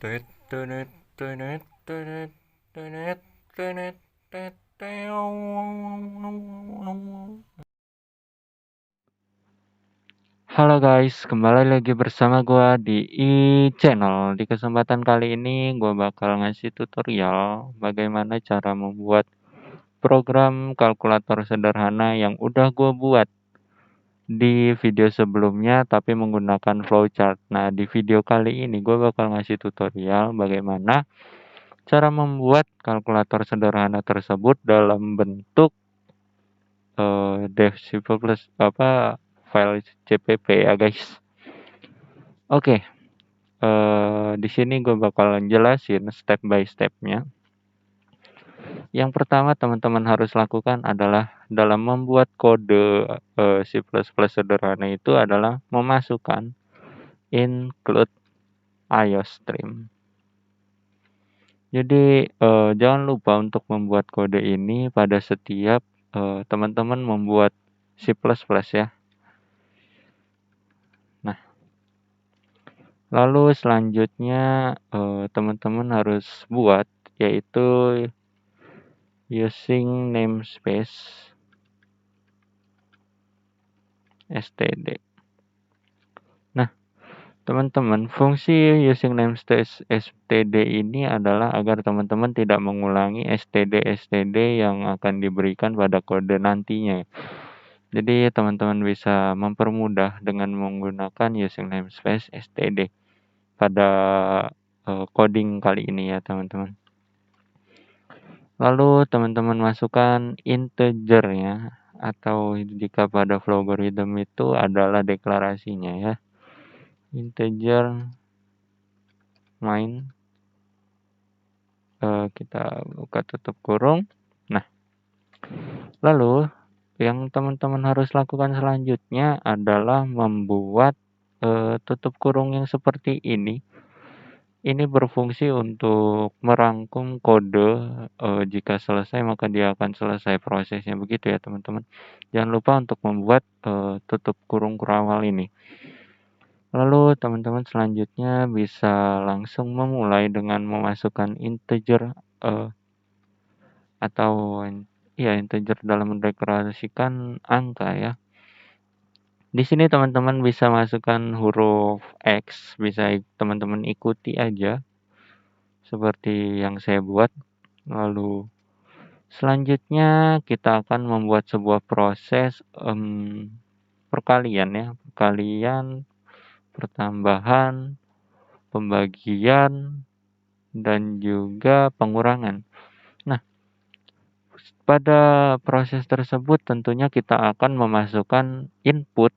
Halo guys, kembali lagi bersama gua di channel. Di kesempatan kali ini gua bakal ngasih tutorial bagaimana cara membuat program kalkulator sederhana yang udah gua buat di video sebelumnya tapi menggunakan flowchart. Nah, di video kali ini gua bakal ngasih tutorial bagaimana cara membuat kalkulator sederhana tersebut dalam bentuk file CPP ya guys. Oke, di sini gue bakalan jelasin step by stepnya. Yang pertama teman-teman harus lakukan adalah dalam membuat kode C++ sederhana itu adalah memasukkan include iostream. Jadi jangan lupa untuk membuat kode ini pada setiap teman-teman membuat C++ ya. Nah, lalu selanjutnya teman-teman harus buat yaitu using namespace std. Nah, teman-teman, fungsi using namespace std ini adalah agar teman-teman tidak mengulangi std yang akan diberikan pada kode nantinya. Jadi teman-teman bisa mempermudah dengan menggunakan using namespace std pada coding kali ini ya teman-teman. Lalu teman-teman masukkan integernya atau jika pada logarithm itu adalah deklarasinya ya. Integer main kita buka tutup kurung. Nah, lalu yang teman-teman harus lakukan selanjutnya adalah membuat tutup kurung yang seperti ini. Ini berfungsi untuk merangkum kode, jika selesai maka dia akan selesai prosesnya, begitu ya teman-teman. Jangan lupa untuk membuat tutup kurung kurawal ini. Lalu teman-teman selanjutnya bisa langsung memulai dengan memasukkan integer integer dalam mendeklarasikan angka ya. Di sini teman-teman bisa masukkan huruf X, bisa teman-teman ikuti aja seperti yang saya buat. Lalu selanjutnya kita akan membuat sebuah proses perkalian ya, perkalian, pertambahan, pembagian, dan juga pengurangan. Nah, pada proses tersebut tentunya kita akan memasukkan input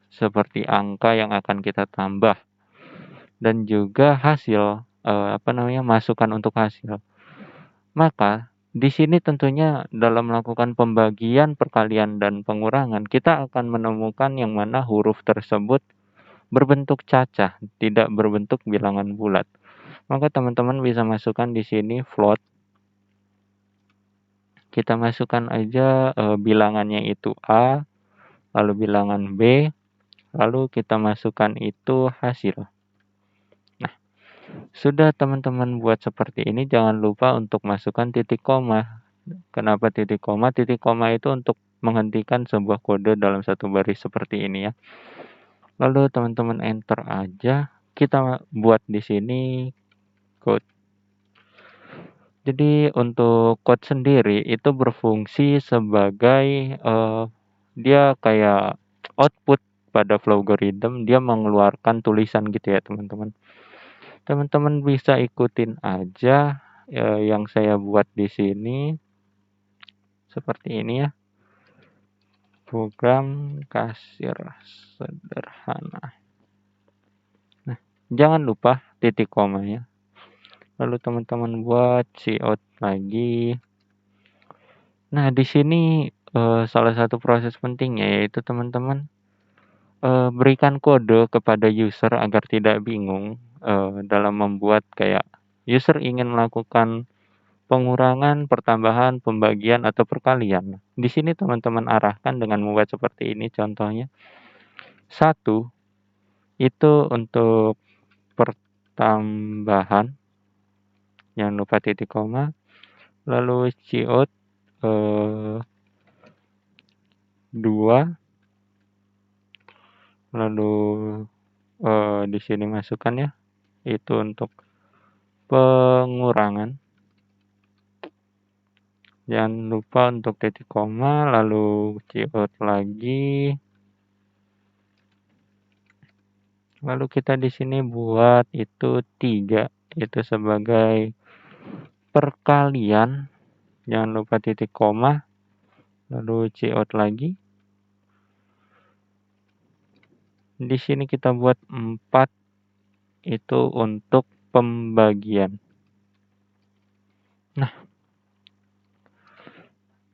seperti angka yang akan kita tambah dan juga hasil masukan untuk hasil. Maka di sini tentunya dalam melakukan pembagian, perkalian, dan pengurangan kita akan menemukan yang mana huruf tersebut berbentuk cacah, tidak berbentuk bilangan bulat. Maka teman-teman bisa masukkan di sini float. Kita masukkan aja bilangannya itu A, lalu bilangan B, lalu kita masukkan itu hasil. Nah, sudah teman-teman buat seperti ini, jangan lupa untuk masukkan titik koma. Kenapa titik koma? Titik koma itu untuk menghentikan sebuah kode dalam satu baris seperti ini ya. Lalu teman-teman enter aja. Kita buat di sini code. Jadi untuk code sendiri itu berfungsi sebagai dia kayak output pada logarithm, dia mengeluarkan tulisan gitu ya teman-teman. Teman-teman bisa ikutin aja yang saya buat di sini seperti ini ya. Program kasir sederhana. Nah, jangan lupa titik koma ya. Lalu teman-teman buat cout lagi. Nah, di sini salah satu proses pentingnya yaitu teman-teman berikan kode kepada user agar tidak bingung dalam membuat kayak user ingin melakukan pengurangan, pertambahan, pembagian, atau perkalian. Di sini teman-teman arahkan dengan membuat seperti ini contohnya. 1 itu untuk tambahan, jangan lupa titik koma, lalu ciot 2, lalu di sini masukkan ya, itu untuk pengurangan. Jangan lupa untuk titik koma, lalu ciot lagi. Lalu kita di sini buat itu 3, itu sebagai perkalian. Jangan lupa titik koma, lalu ciot lagi. Di sini kita buat 4, itu untuk pembagian. Nah,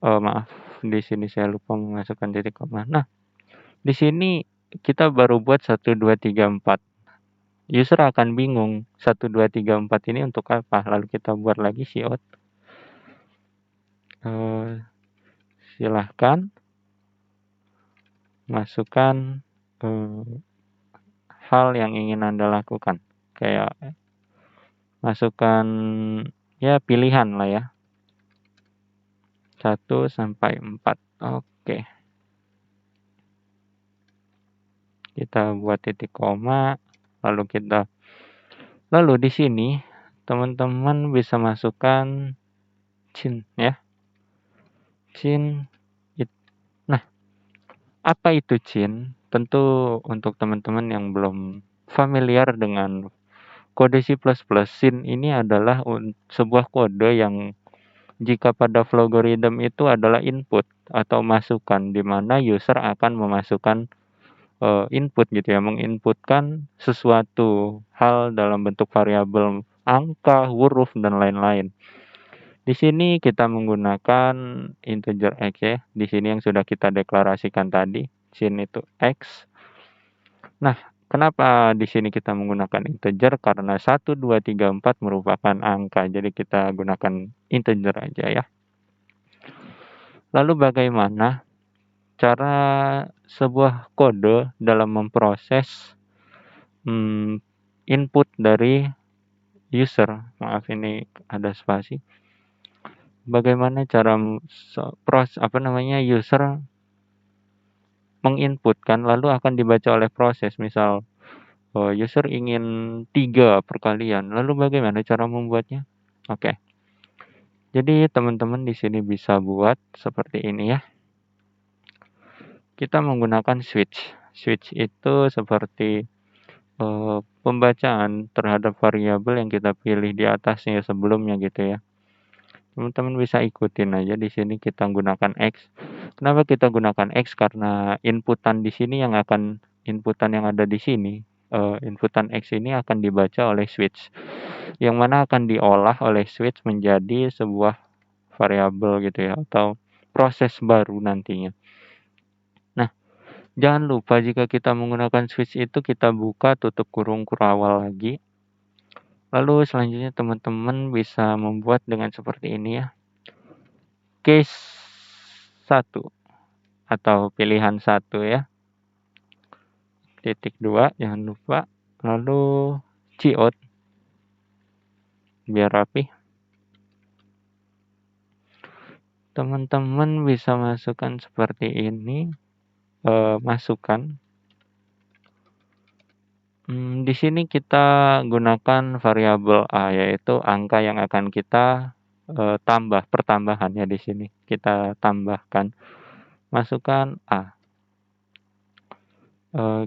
maaf, di sini saya lupa memasukkan titik koma. Nah, di sini kita baru buat 1, 2, 3, 4. User akan bingung 1, 2, 3, 4 ini untuk apa. Lalu kita buat lagi ciot. Silahkan masukkan hal yang ingin Anda lakukan. Kayak masukkan ya pilihan lah ya. 1 sampai 4. Oke. Kita buat titik koma, lalu di sini teman-teman bisa masukkan cin ya. Cin. Nah, apa itu cin? Tentu untuk teman-teman yang belum familiar dengan kode C++, cin ini adalah sebuah kode yang jika pada Flogorithm itu adalah input atau masukan, di mana user akan memasukkan input gitu ya, menginputkan sesuatu hal dalam bentuk variabel angka, huruf, dan lain-lain. Di sini kita menggunakan integer x ya, di sini yang sudah kita deklarasikan tadi, sin itu x. Nah, kenapa di sini kita menggunakan integer? Karena 1, 2, 3, 4 merupakan angka, jadi kita gunakan integer aja ya. Lalu bagaimana cara sebuah kode dalam memproses input dari user? Maaf, ini ada spasi. Bagaimana cara user menginputkan lalu akan dibaca oleh proses. Misal user ingin 3 perkalian, lalu bagaimana cara membuatnya? Oke. Jadi teman-teman di sini bisa buat seperti ini ya. Kita menggunakan switch. Switch itu seperti pembacaan terhadap variabel yang kita pilih di atasnya sebelumnya gitu ya. Teman-teman bisa ikutin aja, di sini kita gunakan X. Kenapa kita gunakan X? Karena inputan di sini yang ada di sini, inputan X ini akan dibaca oleh switch, yang mana akan diolah oleh switch menjadi sebuah variabel gitu ya, atau proses baru nantinya. Nah, jangan lupa jika kita menggunakan switch itu kita buka tutup kurung kurawal lagi. Lalu selanjutnya teman-teman bisa membuat dengan seperti ini ya. Case 1 atau pilihan 1 ya. Titik 2 jangan lupa. Lalu ciot biar rapi. Teman-teman bisa masukkan seperti ini. Masukkan. Di sini kita gunakan variabel A, yaitu angka yang akan kita tambah, pertambahan ya di sini. Kita tambahkan. Masukkan A.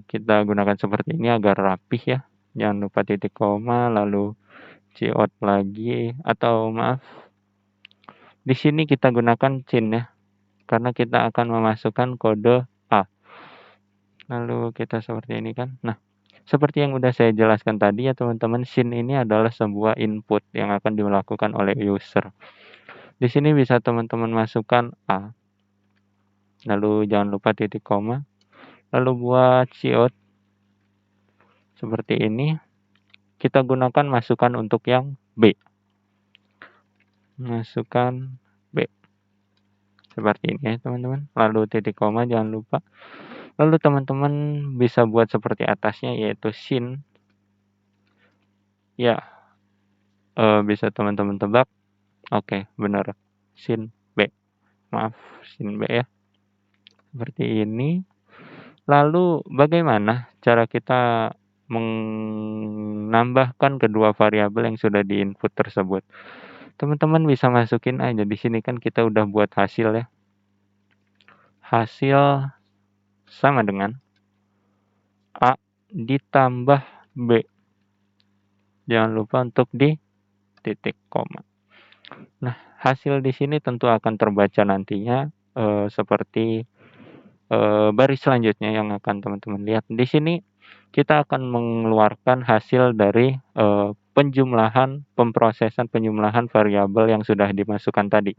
Kita gunakan seperti ini agar rapih ya. Jangan lupa titik koma, lalu ciot lagi, atau maaf. Di sini kita gunakan cin ya. Karena kita akan memasukkan kode A. Lalu kita seperti ini kan. Nah, seperti yang udah saya jelaskan tadi ya teman-teman, sin ini adalah sebuah input yang akan dilakukan oleh user. Di sini bisa teman-teman masukkan A. Lalu jangan lupa titik koma. Lalu buat ciot seperti ini. Kita gunakan masukan untuk yang B. Masukkan B. Seperti ini ya teman-teman. Lalu titik koma jangan lupa. Lalu teman-teman bisa buat seperti atasnya, yaitu sin Ya, bisa teman-teman tebak. Oke, benar. Sin B. Maaf, sin B ya. Seperti ini. Lalu bagaimana cara kita menambahkan kedua variabel yang sudah di-input tersebut? Teman-teman bisa masukin aja di sini kan kita udah buat hasil ya. Hasil sama dengan A ditambah B. Jangan lupa untuk di titik koma. Nah, hasil di sini tentu akan terbaca nantinya seperti baris selanjutnya yang akan teman-teman lihat. Di sini kita akan mengeluarkan hasil dari penjumlahan, pemrosesan penjumlahan variabel yang sudah dimasukkan tadi.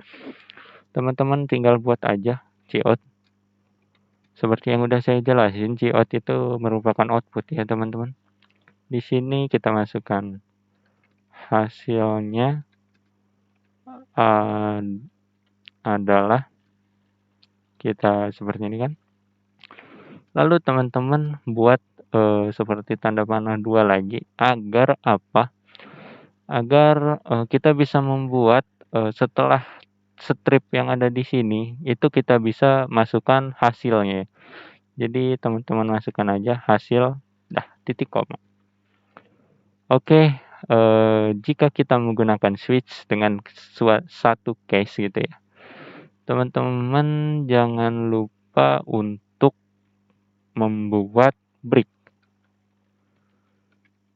Teman-teman tinggal buat aja cout. Seperti yang udah saya jelasin, cout itu merupakan output ya teman-teman. Di sini kita masukkan hasilnya adalah kita seperti ini kan. Lalu teman-teman buat seperti tanda panah 2 lagi agar apa? Agar kita bisa membuat setelah strip yang ada di sini itu kita bisa masukkan hasilnya. Jadi teman-teman masukkan aja hasil dah titik koma. Oke, jika kita menggunakan switch dengan satu case gitu ya. Teman-teman jangan lupa untuk membuat break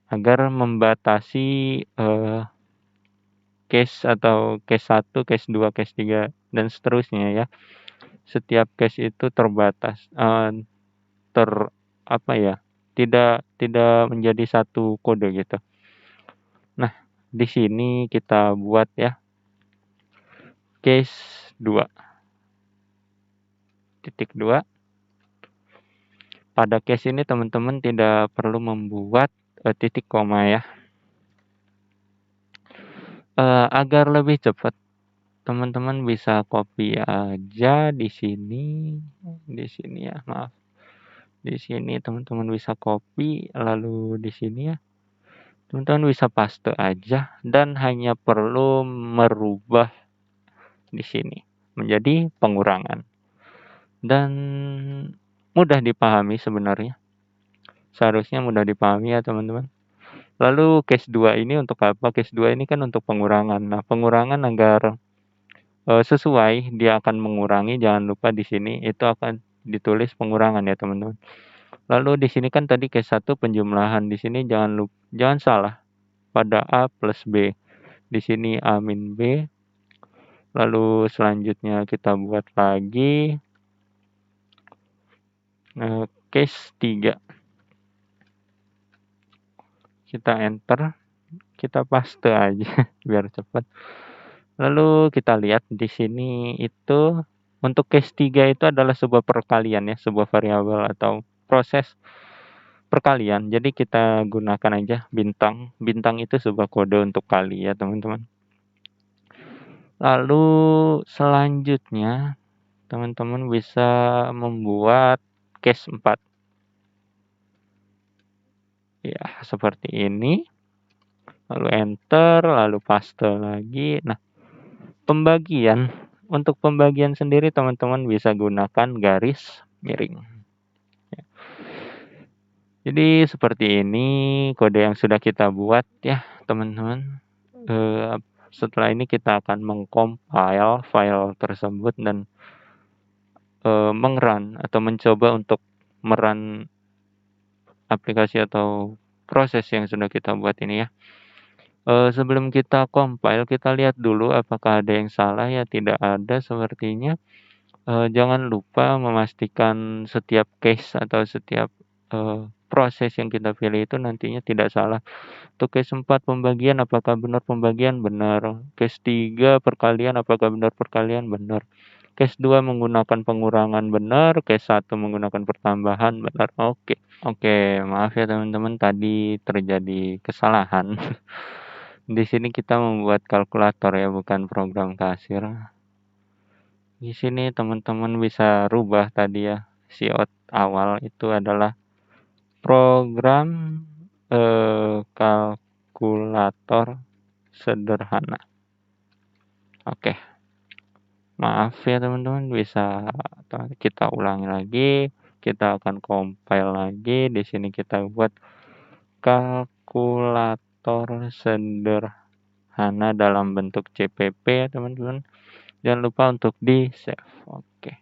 agar membatasi case atau case 1, case 2, case 3 dan seterusnya ya. Setiap case itu terbatas tidak menjadi satu kode gitu. Nah, di sini kita buat ya case 2 titik 2. Pada case ini teman-teman tidak perlu membuat titik koma ya. Agar lebih cepat teman-teman bisa copy aja di sini ya, maaf. Di sini teman-teman bisa copy, lalu di sini ya. Teman-teman bisa paste aja dan hanya perlu merubah di sini menjadi pengurangan. Dan mudah dipahami sebenarnya. Seharusnya mudah dipahami ya teman-teman. Lalu case 2 ini untuk apa? Case 2 ini kan untuk pengurangan. Nah, pengurangan agar sesuai dia akan mengurangi, jangan lupa di sini itu akan ditulis pengurangan ya teman-teman. Lalu di sini kan tadi case 1 penjumlahan, di sini jangan salah pada A plus B. Di sini A min B. Lalu selanjutnya kita buat lagi case 3. Kita enter, kita paste aja biar cepat. Lalu kita lihat di sini itu untuk case 3 itu adalah sebuah perkalian ya, sebuah variabel atau proses perkalian. Jadi kita gunakan aja bintang. Bintang itu sebuah kode untuk kali ya, teman-teman. Lalu selanjutnya teman-teman bisa membuat case 4. Ya, seperti ini. Lalu enter, lalu paste lagi. Nah, pembagian. Untuk pembagian sendiri teman-teman bisa gunakan garis miring. Ya. Jadi seperti ini kode yang sudah kita buat ya teman-teman. Setelah ini kita akan mengcompile file tersebut dan mengrun atau mencoba untuk merun aplikasi atau proses yang sudah kita buat ini ya. Sebelum kita compile, kita lihat dulu apakah ada yang salah ya, tidak ada sepertinya. Jangan lupa memastikan setiap case atau setiap proses yang kita pilih itu nantinya tidak salah. Untuk case 4 pembagian apakah benar pembagian? Benar. Case 3 perkalian apakah benar perkalian? Benar. Case 2 menggunakan pengurangan? Benar. Case 1 menggunakan pertambahan? Benar. Oke, maaf ya teman-teman tadi terjadi kesalahan. Di sini kita membuat kalkulator ya, bukan program kasir. Di sini teman-teman bisa rubah tadi ya, cout awal itu adalah program kalkulator kalkulator sederhana. Oke. Maaf ya teman-teman, bisa kita ulangi lagi. Kita akan compile lagi. Di sini kita buat kalkulator sederhana dalam bentuk CPP ya teman-teman. Jangan lupa untuk di-save. Oke.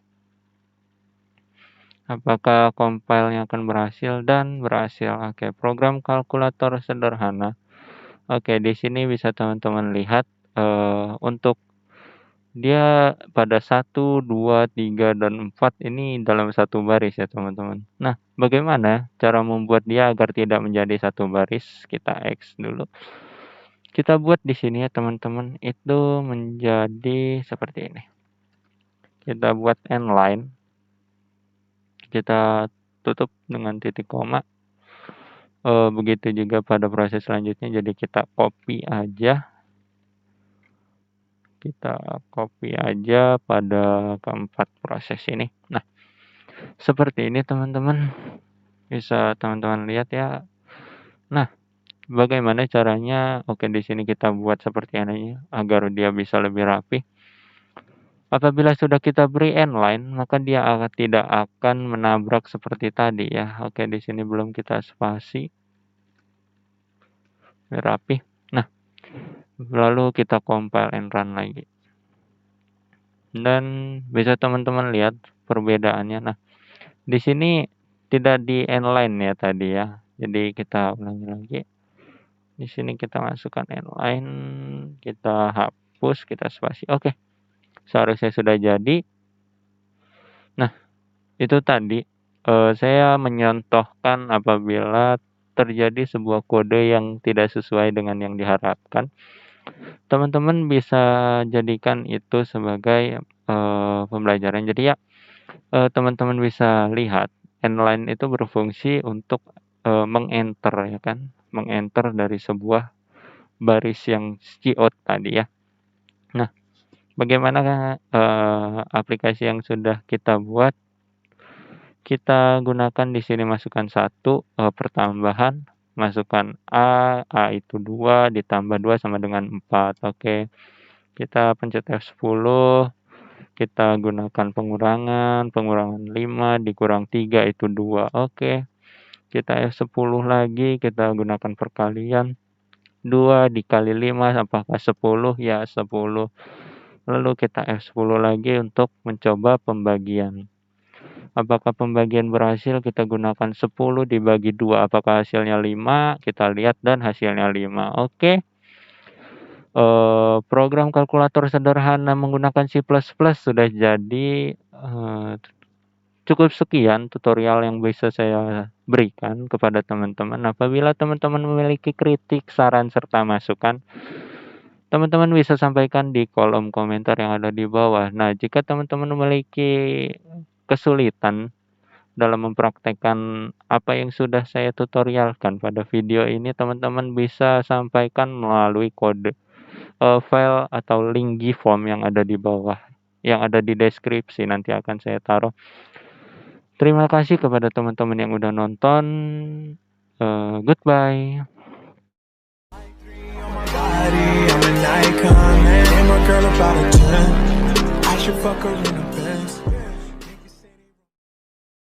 Apakah compile-nya akan berhasil? Dan berhasil. Oke, program kalkulator sederhana. Oke, di sini bisa teman-teman lihat untuk dia pada 1, 2, 3, dan 4 ini dalam satu baris ya teman-teman. Nah, bagaimana cara membuat dia agar tidak menjadi satu baris? Kita X dulu. Kita buat di sini ya teman-teman, itu menjadi seperti ini. Kita buat end line. Kita tutup dengan titik koma. Begitu juga pada proses selanjutnya, jadi kita copy aja. Kita copy aja pada keempat proses ini. Nah, seperti ini teman-teman. Bisa teman-teman lihat ya. Nah, bagaimana caranya? Oke, di sini kita buat seperti ini agar dia bisa lebih rapi. Apabila sudah kita beri end line, maka dia tidak akan menabrak seperti tadi ya. Oke, di sini belum kita spasi. Rapi. Nah, lalu kita compile and run lagi. Dan bisa teman-teman lihat perbedaannya. Nah, di sini tidak di end line ya tadi ya. Jadi kita ulangi lagi. Di sini kita masukkan end line, kita hapus, kita spasi. Oke. Seharusnya sudah jadi. Nah, itu tadi saya menyontohkan apabila terjadi sebuah kode yang tidak sesuai dengan yang diharapkan. Teman-teman bisa jadikan itu sebagai pembelajaran. Jadi ya teman-teman bisa lihat end line itu berfungsi untuk mengenter ya kan, mengenter dari sebuah baris yang ciot tadi ya. Nah, bagaimana aplikasi yang sudah kita buat? Kita gunakan di sini masukkan 1 pertambahan, masukkan A itu 2 ditambah 2 sama dengan 4. Oke. Kita pencet F10, kita gunakan pengurangan 5 dikurang 3 itu 2. Oke. Kita F10 lagi, kita gunakan perkalian 2 dikali 5 apakah 10? Ya, 10. Lalu kita F10 lagi untuk mencoba pembagian. Apakah pembagian berhasil? Kita gunakan 10 dibagi 2. Apakah hasilnya 5? Kita lihat dan hasilnya 5. Oke. Program kalkulator sederhana menggunakan C++ sudah jadi. Cukup sekian tutorial yang bisa saya berikan kepada teman-teman. Apabila teman-teman memiliki kritik, saran, serta masukan, teman-teman bisa sampaikan di kolom komentar yang ada di bawah. Nah, jika teman-teman memiliki kesulitan dalam mempraktekkan apa yang sudah saya tutorialkan pada video ini, teman-teman bisa sampaikan melalui kode file atau link GForm yang ada di bawah, yang ada di deskripsi, nanti akan saya taruh. Terima kasih kepada teman-teman yang udah nonton. Goodbye. I'm an icon, man. And my girl about a 10. I should fuck her in a